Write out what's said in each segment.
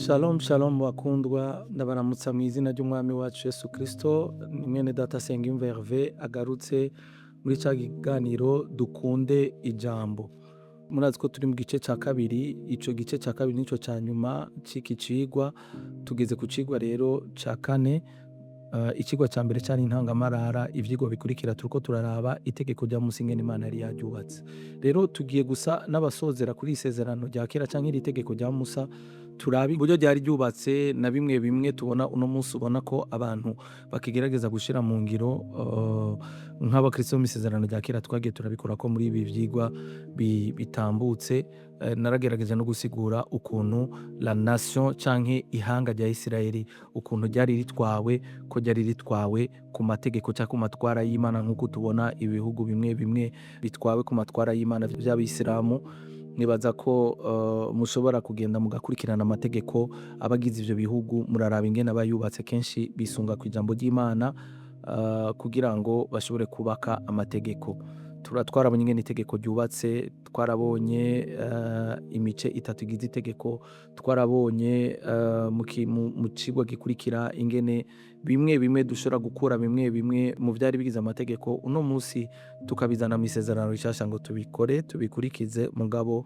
Shalom shalom bakundwa ndabaramutsa mu izina ry'umwami wacu Yesu Kristo. Ni mwene data Sengiyumva Herve agarutse muri ca kiganiro dukunde ijambo. Murazi ko turi mu gice ca kabiri, ico gice ca kabiri nico ca nyuma c'iki cigwa. Tugeze ku cigwa rero ca kane. Icigwa ca mbere cari intangamarara, ivyigwa bikurikira turiko turaraba itegeko rya Musa ingene Imana yari yaryubatse. Rero tugiye gusa n'abasozera kuri isezerano rya kera canke iri tegeko rya Musa, turabe uburyo ryari ryubatse na bimwe bimwe tubona uno munsi ubona ko abantu bakigerageza gushira mu ngiro, nk'abakristo bo mw'isezerano rya kera twagiye turabikora ko muri ibi vyigwa bitambutse. Naragerageje no gusigura ukuntu la nation canke ihanga rya Isirayeli ukuntu ryari ritwawe, ko ryari ritwawe ku mategeko canke ku matwara y'Imana, nk'uko tubona ibihugu bimwe bimwe bitwawe ku matwara y'Imana vy'Abisilamu. Nibaza ko mushobora kugenda mugakurikirana amategeko abagize ivyo bihugu, muraraba ingene abayubatse kenshi bisunga ku ijambo ry'Imana kugira ngo bashobore kubaka amategeko. Twarabonye ingene itegeko ryubatse, twarabonye imice itatu igize itegeko, twarabonye mu cigwa gikurikira ingene bimwe bimwe dushobora gukura bimwe bimwe mu vyari bigize amategeko uno munsi tukabizana mw'isezerano rishasha ngo tubikore tubikurikize. Mugabo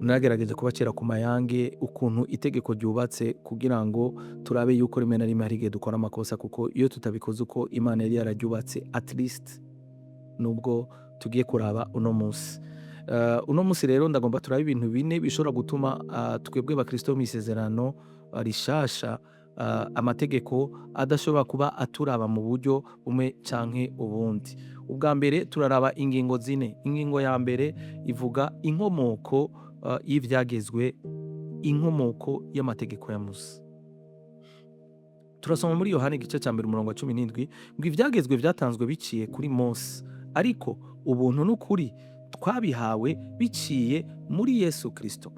nagerageje kubacira ku mayange ukuntu itegeko ryubatse kugira ngo turabe yuko rimwe na rimwe hari igihe dukora amakosa, kuko iyo tutabikoze uko Imana yari yararyubatse at least nubwo tugiye kuraba uno munsi. Uno munsi rero ndagomba turabe ibintu bine bishobora gutuma twebwe bakristo mw'isezerano rishasha amategeko adashobora kuba aturaba mu buryo bumwe canke ubundi. Ubwa mbere turaraba ingingo zine. Ingingo ya mbere ivuga inkomoko y'ivyagezwe, inkomoko y'amategeko ya Musa. Turasoma muri Yohana igice ca mbere umurongo wa 17 ngo ivyagezwe vyatanzwe biciye kuri Mose, ariko ubuntu n'ukuri twabihawe biciye muri Yesu Kristo.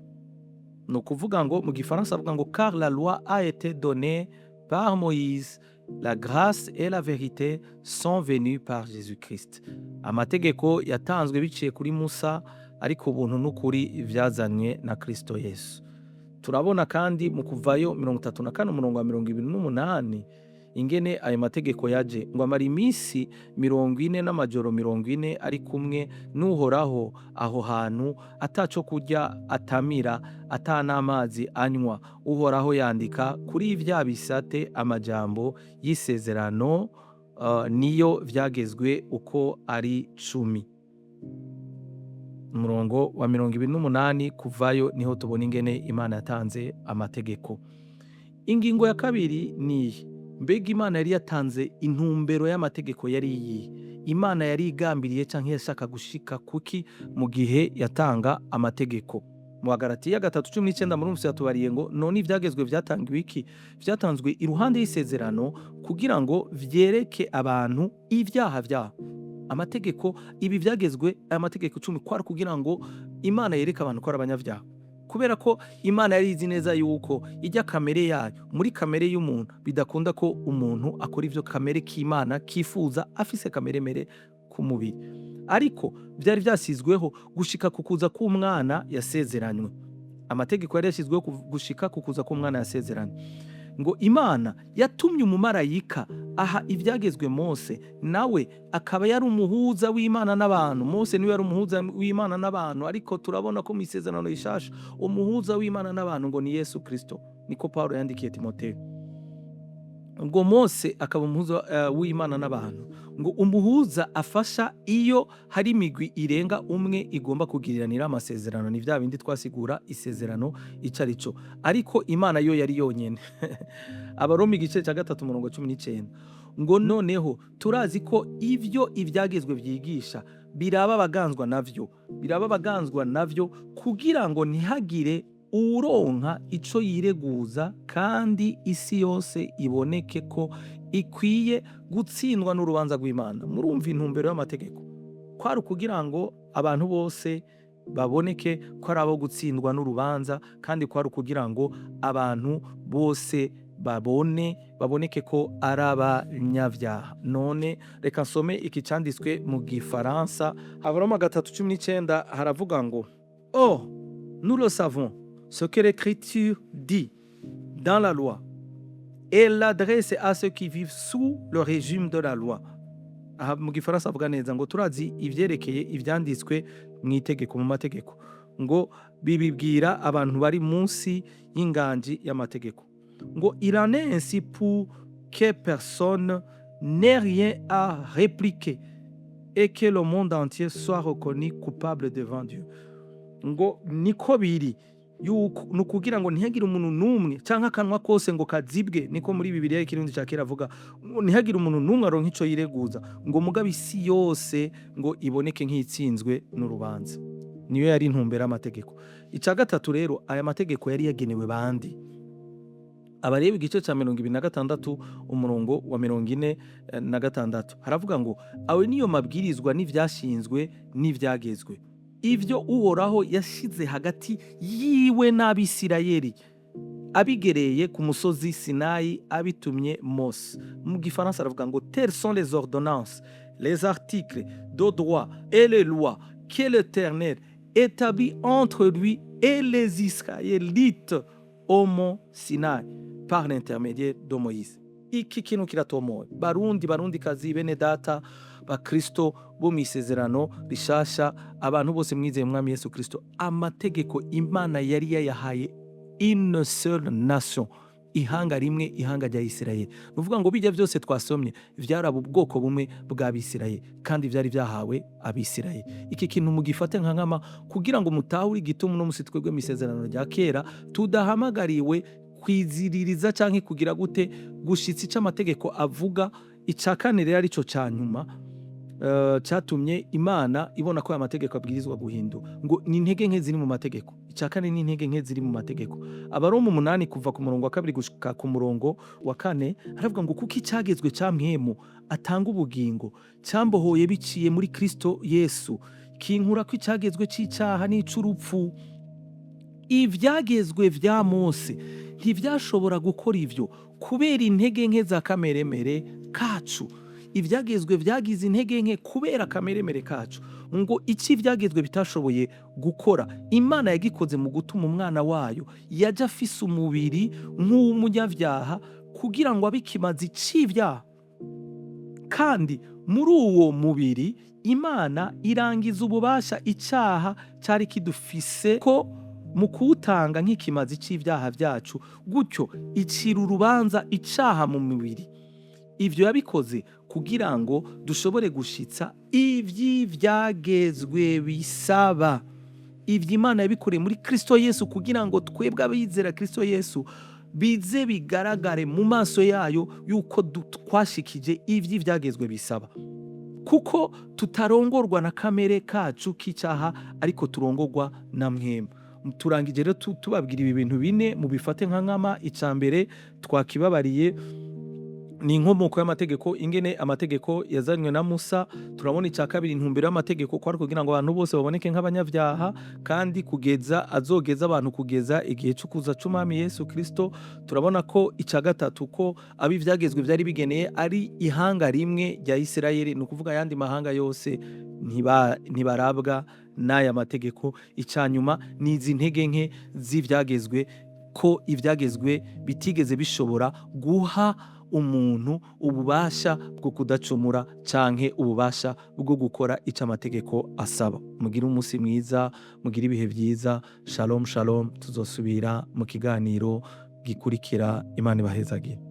Ni ukuvuga ngo mu gifaransa avuga ngo car la loi a été donnée par Moïse, la grâce et la vérité sont venues par Jésus-Christ. Amategeko yatanzwe biciye kuri Musa, ariko ubuntu n'ukuri vyazanywe na Kristo Yesu. Turabona kandi mu Kuvayo 34 umurongo wa 28 ingene ayo mategeko yaje ngo amara iminsi 40 n'amajoro 40 ari kumwe n'Uhoraho aho hantu, ataco kurya atamira, ata n'amazi anywa. Uhoraho yandika kuri vya bisate amajambo y'isezerano, niyo vyagezwe uko ari 10. Umurongo wa 28 Kuvayo niho tubona ingene Imana yatanze amategeko. Ingingo ya kabiri ni mbega Imana yari yatanze intumbero y'amategeko yari iyi. Imana yari igambiriye canke yashaka gushika kuki mu gihe yatanga amategeko. Mu Galatiya 3:19 muri Musa yatubariye ngo none ivyagezwe vyatangiwe iki? Vyatanzwe iruhande y'isezerano kugira ngo vyereke abantu ivyaha vyabo. Amategeko ibi vyagezwe amategeko 10 kwari kugira ngo Imana yereke abantu ko ari abanyavyaha, kubera ko Imana yari izi neza yuko ijya kamere yayo muri kamere y'umuntu bidakunda ko umuntu akora ivyo kamere k'Imana kifuza afise kamere mere ku mubiri, ariko vyari vyasizweho gushika kukuza k'umwana yasezeranywe. Amategeko yari yasizweho gushika kukuza k'umwana yasezeranywe. Ngo Imana yatumye umumarayika aha ivyagezwe Mose, nawe akaba yari umuhuza w'Imana n'abantu. Mose niwe yari umuhuza w'Imana n'abantu, ariko turabona ko mw'isezerano rishasha umuhuza w'Imana n'abantu ngo ni Yesu Kristo. Niko Paulo yandikiye Timoteyo. Ngo Mose akaba umuhuza w'Imana n'abantu, ngo umuhuza afasha iyo hari imigwi irenga umwe igomba kugiriranira amasezerano. Ni vya bindi twasigura isezerano ico arico, ariko Imana yo yari yonyene. Abaroma igice ca 3 umurongo 19 ngo noneho turazi ko ivyo ivyagezwe vyigisha biraba abaganzwa navyo kugira ngo ntihagire uronka ico yireguza, kandi isi yose iboneke ko ikwiye gutsindwa n'urubanza rw'Imana. Murumva intumbero y'amategeko kwari kugira ngo abantu bose baboneke ko ari abo gutsindwa n'urubanza, kandi kwari kugira ngo abantu bose baboneke ko ari abanyavyaha. None reka nsome iki canditswe mu Gifaransa. Abaroma 3:19 haravuga ngo oh nous le savons ce que l'écriture dit dans la loi et l'adresse à ceux qui vivent sous le régime de la loi. Aha mu gifaransa avuga neza ngo turazi ivyerekeye ivyanditswe mu itegeko, mu mategeko, ngo bibibwira abantu bari munsi y'inganji y'amategeko, ngo il en est ainsi pour que personne n'ait rien à répliquer et que le monde entier soit reconnu coupable devant Dieu. Ngo niko biri yuko nukugira ngo ntihagire umuntu numwe canke akanwa kose ngo kazibwe, niko muri Bibiliya y'ikirundi ca kera avuga, ntihagire umuntu numwe aronka ico yireguza, ngo mugabe isi yose ngo iboneke nk'itsinzwe n'urubanza. Niyo yari intumbero y'amategeko. Ica gatatu rero, aya mategeko yari yagenewe bandi. Abareba igice ca 26 umurongo wa 46 haravuga ngo awe niyo mabwirizwa n'ivyashinzwe n'ivyagezwe, ivyo Uhoraho yashize hagati yiwe n'Abisirayeli abigereye ku musozi Sinayi abitumye Mose. Mu gifaransa aravuga ngo telles sont les ordonnances, les articles de droit et les lois que l'Éternel établit entre lui et les Israélites au mont Sinayi par l'intermédiaire de Moïse. Iki kintu kiratomoye. Barundi kazi, bene data bakristo bo misezerano rishasha, abantu bose mwizeye mwami Yesu Kristo, amategeko Imana yari yayahaye une seule nation, ihanga rimwe, ihanga rya Isirayeli. Nuvuga ngo bijya byose twasomye vyaraba ubwoko bumwe bw'Abisirayeli kandi vyari vyahawe Abisirayeli. Iki kintu mugifate nka nkama kugira ngo mutahure igitumu no musitwe gwe misezerano rya kera tudahamagariwe kwiziririza canke kugira gute gushitsa ico amategeko avuga. Ica kane rero arico ca nyuma cyatumye Imana ibona ko aya mategeko abwirizwa guhindura, ngo ni intege nke ziri mu mategeko. Ica kane ni intege nke ziri mu mategeko. Abaroma 8 kuva ku murongo wa 2 gushika ku murongo wa 4 haravuga ngo kuko icyagezwe ca mpwemu atanga ubugingo cyambohoye biciye muri Kristo Yesu, kinkura ko icyagezwe c'icaha n'icurupfu. Ivyagezwe vya Mose ntivyashobora gukora ivyo kubera intege nke za kameremere kacu. Ivyagezwe vyagize intege nke kubera kameremere kacu, ngo iki vyagezwe bitashoboye gukora Imana yagikoze mu gutuma umwana wayo yaja afise umubiri nk'umunyavyaha kugira ngo abikimazi c'ivyaha, kandi muri uwo mubiri Imana irangiza ububasha icaha cari kidufise ko mu kuwutanga nk'ikimazi c'ivyaha vyacu, gutyo icira urubanza icaha mu mubiri. Ivyo yabikoze kugira ngo dushobore gushitsa ivy'ivyagezwe bisaba. Ivyo Imana yabikoreye muri Kristo Yesu kugira ngo twebwe abizera Kristo Yesu bize bigaragare mu maso yayo yuko twashikije ivy'ivyagezwe bisaba, kuko tutarongorwa na kamere kacu k'icaha ariko turongorwa na mpwemu. Turangije rero tubabwira ibi bintu bine mubifate nka nkama. Ica mbere twakibabariye ni inkomoko y'amategeko, ingene amategeko yazanywe na Musa. Turabona ica kabiri intumbero y'amategeko ko ari kugira ngo abantu bose baboneke nk'abanyavyaha kandi azogeza abantu kugeza igihe c'ukuza c'umwami Yesu Kristo. Turabona ko ica gatatu ko abivyagezwe vyari bigeneye ari ihanga rimwe rya Isirayeli, ni ukuvuga ayandi mahanga yose ntibarabwa n'aya mategeko. Ica nyuma ni izi ntege nke z'ivyagezwe, ko ivyagezwe bitigeze bishobora guha umuntu ububasha bwo kudacumura canke ububasha bwo gukora ico amategeko asaba. Mugire umunsi mwiza, mugire ibihe vyiza. Shalom shalom, tuzosubira mu kiganiro gikurikira. Imana ibahezagire.